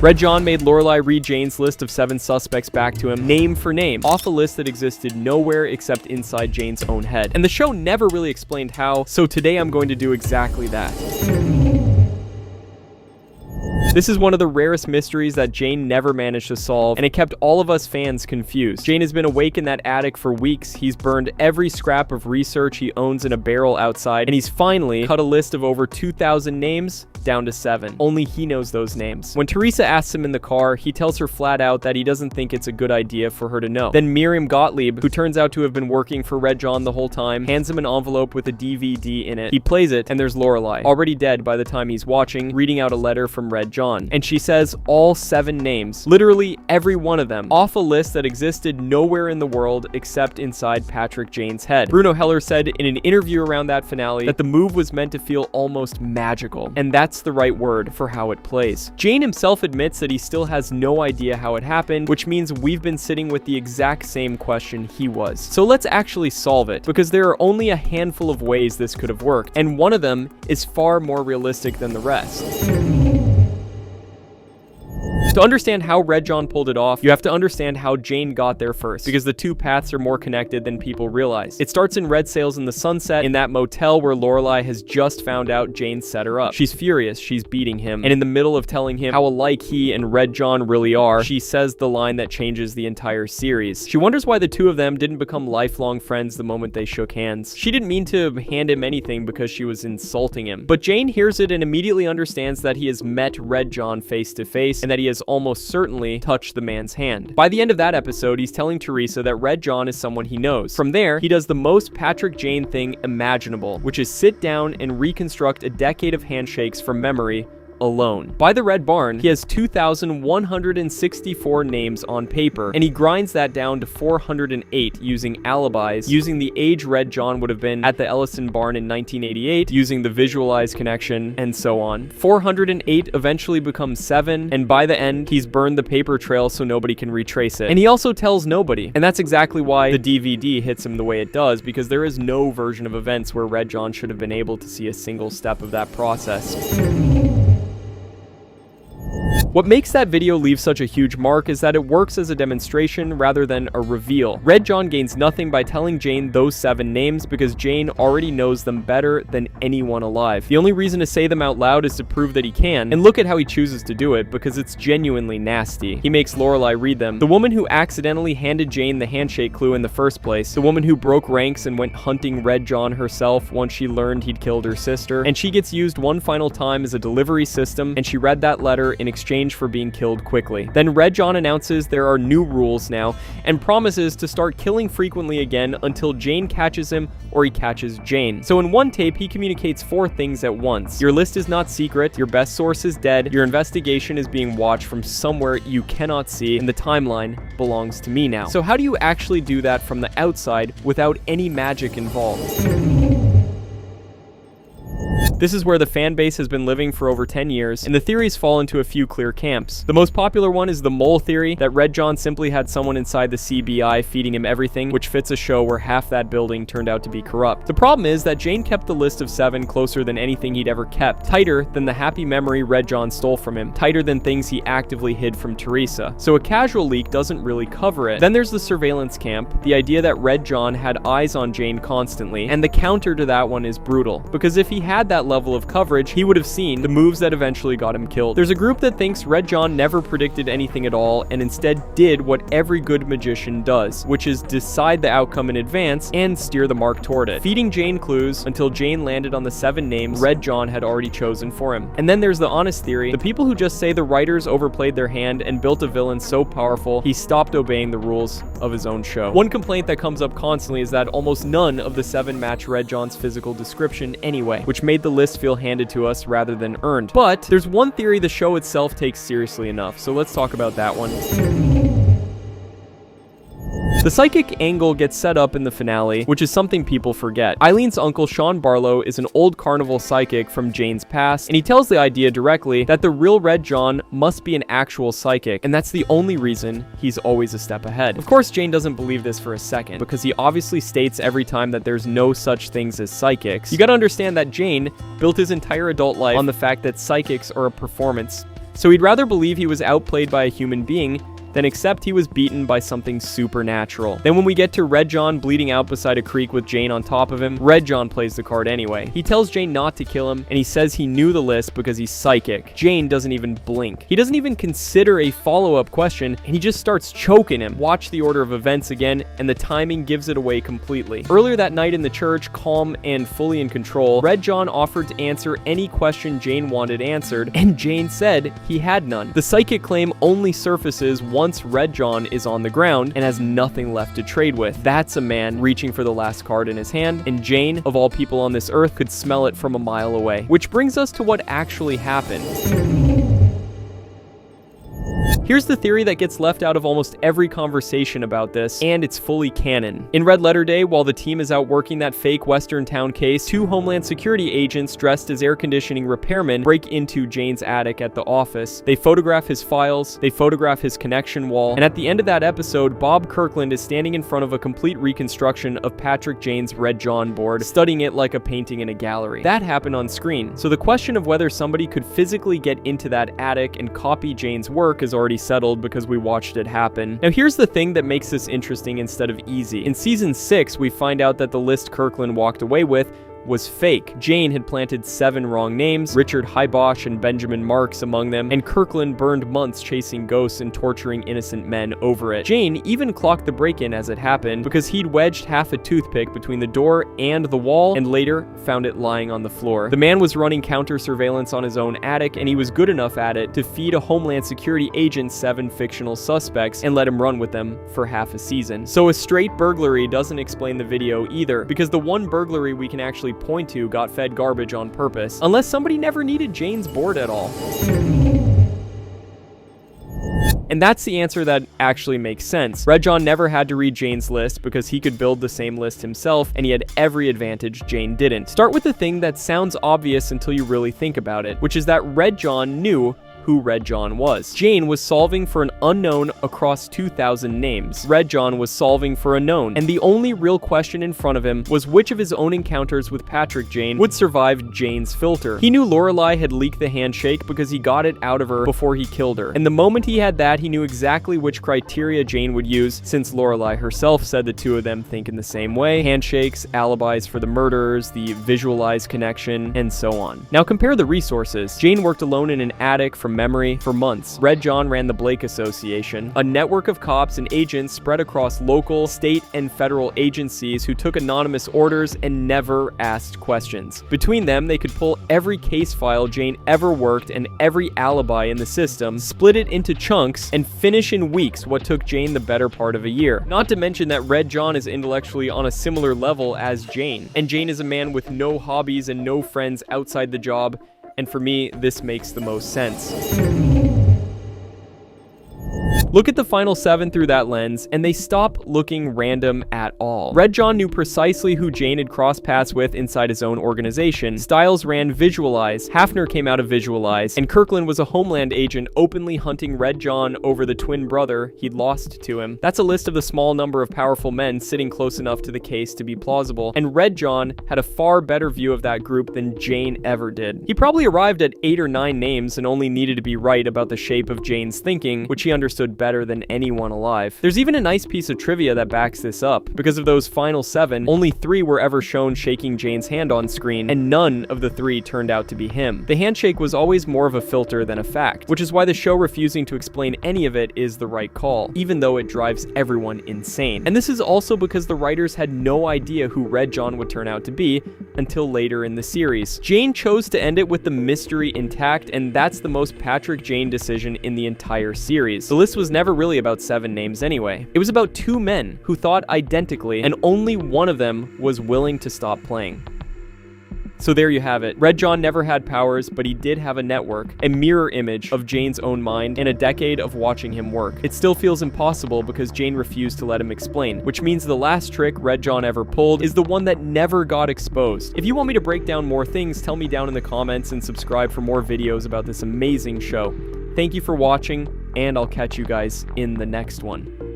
Red John made Lorelai read Jane's list of 7 suspects back to him, name for name, off a list that existed nowhere except inside Jane's own head. And the show never really explained how, so today I'm going to do exactly that. This is one of the rarest mysteries that Jane never managed to solve, and it kept all of us fans confused. Jane has been awake in that attic for weeks, he's burned every scrap of research he owns in a barrel outside, and he's finally cut a list of over 2,000 names down to 7. Only he knows those names. When Teresa asks him in the car, he tells her flat out that he doesn't think it's a good idea for her to know. Then Miriam Gottlieb, who turns out to have been working for Red John the whole time, hands him an envelope with a DVD in it. He plays it, and there's Lorelai, already dead by the time he's watching, reading out a letter from Red John. And she says all 7 names, literally every one of them, off a list that existed nowhere in the world except inside Patrick Jane's head. Bruno Heller said in an interview around that finale that the move was meant to feel almost magical, and that's the right word for how it plays. Jane himself admits that he still has no idea how it happened, which means we've been sitting with the exact same question he was. So let's actually solve it, because there are only a handful of ways this could have worked, and one of them is far more realistic than the rest. To understand how Red John pulled it off, you have to understand how Jane got there first, because the two paths are more connected than people realize. It starts in Red Sails in the Sunset, in that motel where Lorelai has just found out Jane set her up. She's furious, she's beating him, and in the middle of telling him how alike he and Red John really are, she says the line that changes the entire series. She wonders why the two of them didn't become lifelong friends the moment they shook hands. She didn't mean to hand him anything because she was insulting him. But Jane hears it and immediately understands that he has met Red John face to face, and that he has almost certainly touched the man's hand. By the end of that episode, he's telling Teresa that Red John is someone he knows. From there, he does the most Patrick Jane thing imaginable, which is sit down and reconstruct a decade of handshakes from memory alone. By the Red Barn, he has 2,164 names on paper, and he grinds that down to 408 using alibis, using the age Red John would have been at the Ellison Barn in 1988, using the visualized connection, and so on. 408 eventually becomes 7, and by the end, he's burned the paper trail so nobody can retrace it. And he also tells nobody, and that's exactly why the DVD hits him the way it does, because there is no version of events where Red John should have been able to see a single step of that process. What makes that video leave such a huge mark is that it works as a demonstration rather than a reveal. Red John gains nothing by telling Jane those 7 names because Jane already knows them better than anyone alive. The only reason to say them out loud is to prove that he can, and look at how he chooses to do it, because it's genuinely nasty. He makes Lorelai read them. The woman who accidentally handed Jane the handshake clue in the first place, the woman who broke ranks and went hunting Red John herself once she learned he'd killed her sister, and she gets used one final time as a delivery system, and she read that letter in exchange for being killed quickly. Then Red John announces there are new rules now, and promises to start killing frequently again until Jane catches him or he catches Jane. So in one tape, he communicates 4 things at once. Your list is not secret, your best source is dead, your investigation is being watched from somewhere you cannot see, and the timeline belongs to me now. So how do you actually do that from the outside without any magic involved? This is where the fan base has been living for over 10 years, and the theories fall into a few clear camps. The most popular one is the mole theory, that Red John simply had someone inside the CBI feeding him everything, which fits a show where half that building turned out to be corrupt. The problem is that Jane kept the list of 7 closer than anything he'd ever kept, tighter than the happy memory Red John stole from him, tighter than things he actively hid from Teresa. So a casual leak doesn't really cover it. Then there's the surveillance camp, the idea that Red John had eyes on Jane constantly, and the counter to that one is brutal, because if he had that level of coverage, he would have seen the moves that eventually got him killed. There's a group that thinks Red John never predicted anything at all and instead did what every good magician does, which is decide the outcome in advance and steer the mark toward it, feeding Jane clues until Jane landed on the 7 names Red John had already chosen for him. And then there's the honest theory, the people who just say the writers overplayed their hand and built a villain so powerful he stopped obeying the rules of his own show. One complaint that comes up constantly is that almost none of the 7 match Red John's physical description anyway, which made the list feel handed to us rather than earned. But there's one theory the show itself takes seriously enough, so let's talk about that one. The psychic angle gets set up in the finale, which is something people forget. Eileen's uncle Sean Barlow is an old carnival psychic from Jane's past, and he tells the idea directly that the real Red John must be an actual psychic, and that's the only reason he's always a step ahead. Of course, Jane doesn't believe this for a second, because he obviously states every time that there's no such things as psychics. You gotta understand that Jane built his entire adult life on the fact that psychics are a performance So he'd rather believe he was outplayed by a human being then accept he was beaten by something supernatural. Then when we get to Red John bleeding out beside a creek with Jane on top of him, Red John plays the card anyway. He tells Jane not to kill him, and he says he knew the list because he's psychic. Jane doesn't even blink. He doesn't even consider a follow-up question, and he just starts choking him. Watch the order of events again, and the timing gives it away completely. Earlier that night in the church, calm and fully in control, Red John offered to answer any question Jane wanted answered, and Jane said he had none. The psychic claim only surfaces once Red John is on the ground and has nothing left to trade with. That's a man reaching for the last card in his hand, and Jane, of all people on this earth, could smell it from a mile away. Which brings us to what actually happened. Here's the theory that gets left out of almost every conversation about this, and it's fully canon. In Red Letter Day, while the team is out working that fake Western town case, 2 Homeland Security agents dressed as air conditioning repairmen break into Jane's attic at the office. They photograph his files, they photograph his connection wall, and at the end of that episode, Bob Kirkland is standing in front of a complete reconstruction of Patrick Jane's Red John board, studying it like a painting in a gallery. That happened on screen, so the question of whether somebody could physically get into that attic and copy Jane's work is already settled because we watched it happen. Now here's the thing that makes this interesting instead of easy. In season 6, we find out that the list Kirkland walked away with was fake. Jane had planted 7 wrong names, Richard Highbosh and Benjamin Marks among them, and Kirkland burned months chasing ghosts and torturing innocent men over it. Jane even clocked the break-in as it happened because he'd wedged half a toothpick between the door and the wall and later found it lying on the floor. The man was running counter-surveillance on his own attic, and he was good enough at it to feed a Homeland Security agent 7 fictional suspects and let him run with them for half a season. So a straight burglary doesn't explain the video either, because the one burglary we can actually point to got fed garbage on purpose, unless somebody never needed Jane's board at all. And that's the answer that actually makes sense. Red John never had to read Jane's list because he could build the same list himself, and he had every advantage Jane didn't. Start with the thing that sounds obvious until you really think about it, which is that Red John knew who Red John was. Jane was solving for an unknown across 2,000 names. Red John was solving for a known, and the only real question in front of him was which of his own encounters with Patrick Jane would survive Jane's filter. He knew Lorelei had leaked the handshake because he got it out of her before he killed her, and the moment he had that, he knew exactly which criteria Jane would use, since Lorelei herself said the two of them think in the same way: handshakes, alibis for the murderers, the visualized connection, and so on. Now compare the resources. Jane worked alone in an attic from memory for months. Red John ran the Blake Association, a network of cops and agents spread across local, state, and federal agencies who took anonymous orders and never asked questions. Between them, they could pull every case file Jane ever worked and every alibi in the system, split it into chunks, and finish in weeks what took Jane the better part of a year. Not to mention that Red John is intellectually on a similar level as Jane, and Jane is a man with no hobbies and no friends outside the job, and for me, this makes the most sense. Look at the final 7 through that lens, and they stop looking random at all. Red John knew precisely who Jane had crossed paths with inside his own organization. Stiles ran Visualize, Hafner came out of Visualize, and Kirkland was a Homeland agent openly hunting Red John over the twin brother he'd lost to him. That's a list of the small number of powerful men sitting close enough to the case to be plausible, and Red John had a far better view of that group than Jane ever did. He probably arrived at 8 or 9 names and only needed to be right about the shape of Jane's thinking, which he understood better than anyone alive. There's even a nice piece of trivia that backs this up. Because of those final 7, only 3 were ever shown shaking Jane's hand on screen, and none of the 3 turned out to be him. The handshake was always more of a filter than a fact, which is why the show refusing to explain any of it is the right call, even though it drives everyone insane. And this is also because the writers had no idea who Red John would turn out to be until later in the series. Jane chose to end it with the mystery intact, and that's the most Patrick Jane decision in the entire series. The list was never really about 7 names anyway. It was about 2 men who thought identically, and only one of them was willing to stop playing. So there you have it. Red John never had powers, but he did have a network, a mirror image of Jane's own mind, and a decade of watching him work. It still feels impossible because Jane refused to let him explain, which means the last trick Red John ever pulled is the one that never got exposed. If you want me to break down more things, tell me down in the comments and subscribe for more videos about this amazing show. Thank you for watching, and I'll catch you guys in the next one.